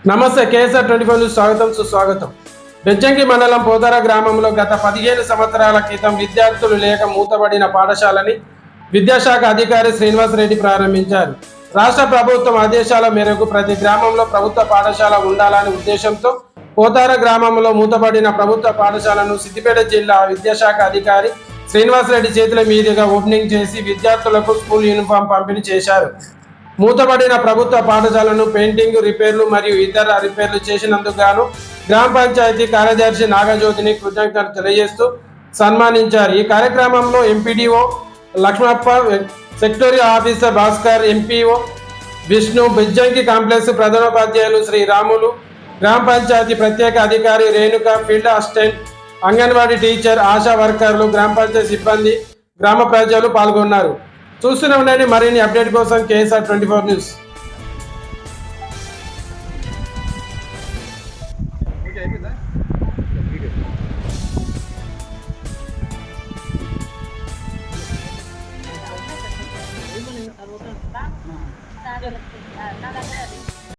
నమస్తే KSR 24 news స్వాగతం సుస్వాగతం. బెజ్జంకి మండలం పోతార గ్రామంలో గత 15 సంవత్సరాల క్రితం విద్యార్థులు లేక మూతబడిన పాఠశాలని విద్యాశాఖ అధికారి శ్రీనివాసరెడ్డి ప్రారంభించారు. రాష్ట్ర ప్రభుత్వం ఆదేశాల మేరకు ప్రతి గ్రామంలో ప్రభుత్వ పాఠశాల ఉండాలనే ఉద్దేశంతో పోతార గ్రామంలో మూతబడిన ప్రభుత్వ పాఠశాలను సిద్దిపేట జిల్లా విద్యాశాఖ అధికారి శ్రీనివాసరెడ్డి చేతుల మీదుగా ఓపెనింగ్ చేసి విద్యార్థులకు స్కూల్ యూనిఫామ్ పంపిణీ చేశారు. మూతబడిన ప్రభుత్వ పాఠశాలను పెయింటింగ్, రిపేర్లు మరియు ఇతర రిపేర్లు చేసినందుకు గాను గ్రామ పంచాయతీ కార్యదర్శి నాగజ్యోతిని కృతజ్ఞతలు తెలియజేస్తూ సన్మానించారు. ఈ కార్యక్రమంలో MPDO Lakshmappa, sectorial officer Bhaskar, MPO Vishnu, Bejjanki complex ప్రధానోపాధ్యాయులు శ్రీ రాములు, గ్రామ పంచాయతీ ప్రత్యేక అధికారి Renuka, field assistant, anganwadi teacher, ASHA వర్కర్లు, గ్రామ పంచాయతీ సిబ్బంది, గ్రామ ప్రజలు పాల్గొన్నారు. చూస్తూనే ఉండండి మరిన్ని అప్డేట్ కోసం కేఎస్ఆర్ 24 న్యూస్. Nah.